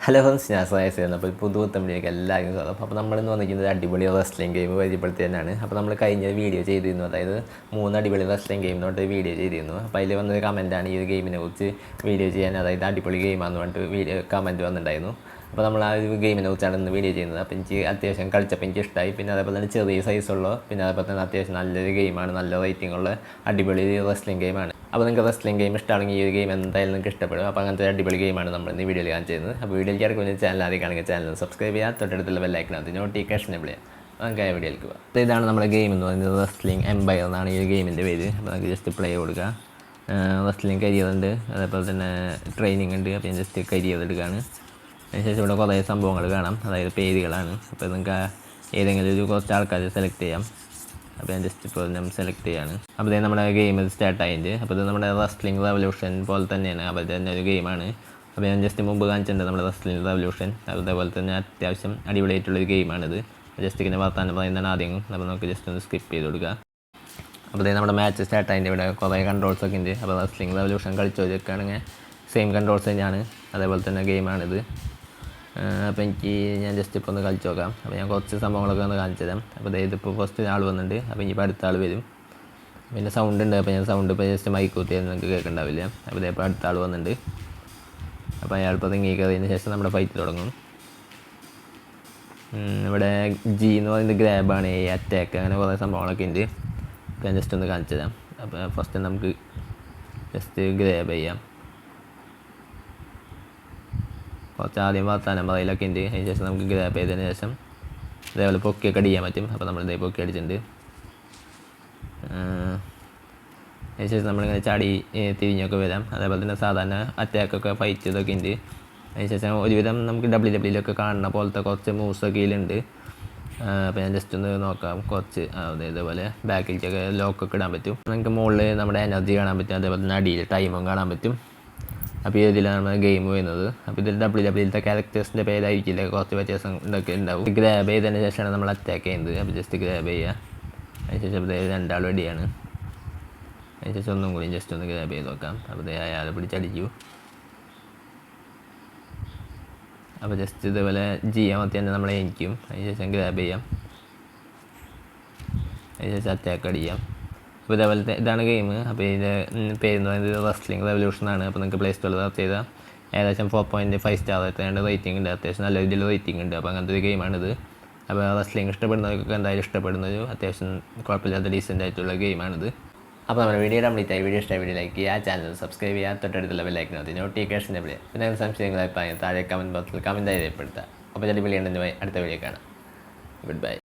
Hello friends, ഞാൻ സയസ് അപ്പോൾ പുതു തമ്മിലേക്ക് എല്ലാവർക്കും സ്വാഗതം. അപ്പോൾ നമ്മളിന്ന് വന്നിരിക്കുന്നത് അടിപൊളി റെസ്ലിംഗ് ഗെയിം പരിചയപ്പെടുത്തി തന്നെയാണ്. അപ്പോൾ നമ്മൾ കഴിഞ്ഞ വീഡിയോ ചെയ്തിരുന്നു, അതായത് 3 അടിപൊളി റെസ്ലിംഗ് ഗെയിം തൊട്ട് വീഡിയോ ചെയ്തിരുന്നു. അപ്പോൾ അതിൽ വന്നൊരു കമൻറ്റാണ് ഈ ഒരു ഗെയിമിനെ കുറിച്ച് വീഡിയോ ചെയ്യാൻ, അതായത് അടിപൊളി ഗെയിമാണെന്ന് പറഞ്ഞിട്ട് കമൻറ്റ് വന്നിട്ടുണ്ടായിരുന്നു. അപ്പോൾ നമ്മൾ ആ ഒരു ഗെയിമിനെ കുറിച്ചാണ് ഇന്ന് വീഡിയോ ചെയ്യുന്നത്. അപ്പോൾ എനിക്ക് അത്യാവശ്യം കളിച്ചപ്പോൾ എനിക്ക് ഇഷ്ടമായി. പിന്നെ അതേപോലെ തന്നെ ചെറിയ സൈസുള്ള, പിന്നെ അതേപോലെ തന്നെ അത്യാവശ്യം നല്ലൊരു ഗെയിമാണ്, നല്ല റേറ്റിംഗ് ഉള്ള അടിപൊളി റെസ്ലിംഗ് ഗെയിമാണ്. അപ്പോൾ നിങ്ങൾക്ക് റെസ്ലിംഗ് ഗെയിം ഇഷ്ടമാണെങ്കിൽ ഈ ഒരു ഗെയിം എന്തായാലും നിങ്ങൾക്ക് ഇഷ്ടപ്പെടും. അപ്പോൾ അങ്ങനത്തെ അടിപൊളി ഗെയിമാണ് നമ്മൾ ഇന്ന് വീഡിയോയിൽ കാണിച്ചു തരുന്നത്. അപ്പോൾ വീഡിയോയ്ക്ക് ഇറക്കുന്ന ചാനൽ ആദ്യം കാണിക്കുക, ചാനൽ സബ്സ്ക്രൈബ് ചെയ്യുക, തൊട്ടടുത്തുള്ള ബെല്ലൈക്കനകത്ത് നോട്ടിഫിക്കേഷൻ എബിൾ ചെയ്യുക. നമുക്ക് ആ വീഡിയോയിലേക്ക് പോകാം. അപ്പോൾ ഇതാണ് നമ്മുടെ ഗെയിം എന്ന് പറയുന്നത്, റെസ്ലിംഗ് എംപയർ എന്നാണ് ഈ ഒരു ഗെയിമിൻ്റെ പേര്. അപ്പോൾ നമുക്ക് ജസ്റ്റ് പ്ലേ കൊടുക്കുക. റെസ്ലിംഗ് കരിയർ ഉണ്ട്, അതേപോലെ തന്നെ ട്രെയിനിങ് ഉണ്ട്. അപ്പോൾ ഞാൻ ജസ്റ്റ് കരിയർ എടുക്കുകയാണ്. അതിനുശേഷം ഇവിടെ കുറേ സംഭവങ്ങൾ കാണാം, അതായത് പേരുകളാണ്. അപ്പോൾ നിങ്ങൾക്ക് ഏതെങ്കിലും ഒരു കുറച്ച് ആൾക്കാർ സെലക്ട് ചെയ്യാം. അപ്പോൾ ഞാൻ ജസ്റ്റ് ഇപ്പോൾ ഞാൻ സെലക്ട് ചെയ്യാണ്. അപ്പോൾ ഇത് നമ്മുടെ ഗെയിം സ്റ്റാർട്ട് ആയിട്ട്. അപ്പോൾ ഇത് നമ്മുടെ റെസ്ലിംഗ് റെവല്യൂഷൻ പോലെ തന്നെയാണ്, അപ്പോൾ തന്നെ ഒരു ഗെയിമാണ്. അപ്പോൾ ഞാൻ ജസ്റ്റ് മുമ്പ് കാണിച്ചിട്ടുണ്ട് നമ്മുടെ റെസ്ലിംഗ് റെവല്യൂഷൻ. അതേപോലെ തന്നെ അത്യാവശ്യം അടിപൊളിയായിട്ടുള്ളൊരു ഗെയിമാണിത്. ജസ്റ്റ് ഇങ്ങനെ വർത്താനം പറയുന്നതാണ് ആദ്യം. അപ്പോൾ നമുക്ക് ജസ്റ്റ് ഒന്ന് സ്കിപ്പ് ചെയ്ത് കൊടുക്കുക. അപ്പോൾ ഇത് നമ്മുടെ മാച്ച് സ്റ്റാർട്ട് ആയിട്ട് ഇവിടെ കുറേ കൺട്രോൾസൊക്കെ ഉണ്ട്. അപ്പോൾ റെസ്ലിംഗ് റെവല്യൂഷൻ കളിച്ചൊക്കെയാണെങ്കിൽ സെയിം കൺട്രോൾസ് തന്നെയാണ്, അതേപോലെ തന്നെ ഗെയിമാണിത്. അപ്പോൾ ഞാൻ ജസ്റ്റ് ഇപ്പോൾ ഒന്ന് കളിച്ച് നോക്കാം. അപ്പോൾ ഞാൻ കുറച്ച് സംഭവങ്ങളൊക്കെ ഒന്ന് കാണിച്ചു തരാം. അപ്പോൾ ഇതിപ്പോൾ ഫസ്റ്റ് ആൾ വന്നിട്ടുണ്ട്. അപ്പോൾ ഇനിയിപ്പോൾ അടുത്ത ആൾ വരും. പിന്നെ സൗണ്ട് ഉണ്ട്. അപ്പോൾ ഞാൻ സൗണ്ട് ഇപ്പോൾ ജസ്റ്റ് മൈക്ക് കുത്തിയാൽ നിങ്ങൾക്ക് കേൾക്കുന്നുണ്ടാവില്ല. അപ്പോൾ ഇതിപ്പോൾ അടുത്ത ആൾ വന്നിട്ടുണ്ട്. അപ്പോൾ അയാളിപ്പോൾ തിങ്ങി കയറിയതിന് ശേഷം നമ്മുടെ ഫൈറ്റ് തുടങ്ങും. ഇവിടെ ജി എന്ന് പറയുന്നത് ഗ്രാബാണ്, അറ്റാക്ക്, അങ്ങനെ കുറേ സംഭവങ്ങളൊക്കെ ഉണ്ട്. അപ്പോൾ ഞാൻ ജസ്റ്റ് ഒന്ന് കാണിച്ചു തരാം. അപ്പോൾ ഫസ്റ്റ് നമുക്ക് ജസ്റ്റ് ഗ്രാബ് ചെയ്യാം. കുറച്ച് ആദ്യം വർത്താനം പറയലൊക്കെ ഉണ്ട്. അതിന് ശേഷം നമുക്ക് ഗ്രാബ് ചെയ്തതിന് ശേഷം അതേപോലെ പൊക്കിയൊക്കെ അടിക്കാൻ പറ്റും. അപ്പോൾ നമ്മളിതേ പൊക്കി അടിച്ചിട്ടുണ്ട്. അതിന് ശേഷം നമ്മളിങ്ങനെ ചാടി തിരിഞ്ഞൊക്കെ വരാം. അതേപോലെ തന്നെ സാധാരണ അറ്റാക്കൊക്കെ ഫൈറ്റ് ഇതൊക്കെ ഉണ്ട്. അതിന് ശേഷം ഒരുവിധം നമുക്ക് ഡബ്ല്യുലൊക്കെ കാണുന്ന പോലത്തെ കുറച്ച് മൂവ്സൊക്കെ ഇതിലുണ്ട്. അപ്പോൾ ഞാൻ ജസ്റ്റ് ഒന്ന് നോക്കാം. കുറച്ച് ഇതേപോലെ ബാക്കിലേക്കൊക്കെ ലോക്കൊക്കെ ഇടാൻ പറ്റും. നമുക്ക് മുകളിൽ നമ്മുടെ എനർജി കാണാൻ പറ്റും, അതേപോലെ തന്നെ അടിയിൽ ടൈമും കാണാൻ പറ്റും. അപ്പോൾ ഇതിലാണ് നമ്മൾ ഗെയിം വരുന്നത്. അപ്പോൾ ഇതിൽ ഡബ്ല്യുലത്തെ ക്യാരക്ടേഴ്സിൻ്റെ പേരായിരിക്കില്ല, കുറച്ച് വ്യത്യാസം ഇതൊക്കെ ഉണ്ടാവും. ഗ്രാബ് ചെയ്തതിന് ശേഷമാണ് നമ്മൾ അറ്റാക്ക് ചെയ്യുന്നത്. അപ്പോൾ ജസ്റ്റ് ഗ്രാബ് ചെയ്യുക. അതിന് ശേഷം രണ്ടാളും അടിയാണ്. അതിന് ശേഷം ഒന്നും കൂടി ജസ്റ്റ് ഒന്ന് ഗ്രാബ് ചെയ്ത് നോക്കാം. അപ്പോൾ അയാൾ പിടിച്ചടിച്ചു. അപ്പോൾ ജസ്റ്റ് ഇതേപോലെ ചെയ്യാൻ തന്നെ നമ്മളെ എനിക്കും. അതിന് ശേഷം ഗ്രാബ് ചെയ്യാം. അതിന് ശേഷം അറ്റാക്ക് അടിക്കാം. അപ്പോൾ ഇതേപോലത്തെ ഇതാണ് ഗെയിം. അപ്പോൾ ഇതിൻ്റെ പേരെന്ന് പറയുന്നത് റെസ്ലിംഗ് റെവല്യൂഷനാണ്. അപ്പോൾ നിങ്ങൾക്ക് പ്ലേ സ്റ്റോറിൽ സെർച്ച് ചെയ്താൽ ഏകദേശം 4.5 സ്റ്റാർ എത്തേണ്ട റേറ്റിംഗ് ഉണ്ട്, അത്യാവശ്യം നല്ല രീതിയിൽ റേറ്റിംഗ് ഉണ്ട്. അപ്പോൾ അങ്ങനത്തെ ഒരു ഗെയിമാണിത്. അപ്പോൾ റെസ്ലിംഗ് ഇഷ്ടപ്പെടുന്നവർക്കൊക്കെ എന്തായാലും ഇഷ്ടപ്പെടുന്നൊരു അത്യാവശ്യം കുഴപ്പമില്ലാത്ത ഡീസൻ്റ് ആയിട്ടുള്ള ഗെയിമാണിത്. അപ്പോൾ നമ്മുടെ വീഡിയോ കംപ്ലീറ്റ് ആയി. വീഡിയോ ഇഷ്ടമായി വീഡിയോ ലൈക്ക് ചെയ്യുക, ചാനൽ സബ്സ്ക്രൈബ് ചെയ്യുക, തൊട്ടടുത്തുള്ള ബെല്ലൈക്കനകത്ത് നോട്ടിഫിക്കേഷൻ എബിൾ ചെയ്യുക. പിന്നെ സംശയങ്ങളായി താഴെ കമൻറ്റ് ബോക്സിൽ കമൻറ്റായി രേഖപ്പെടുത്തുക. അപ്പോൾ ചെടി വിളിയുണ്ടെന്ന് അടുത്ത വീഡിയോ കാണാം. Good bye.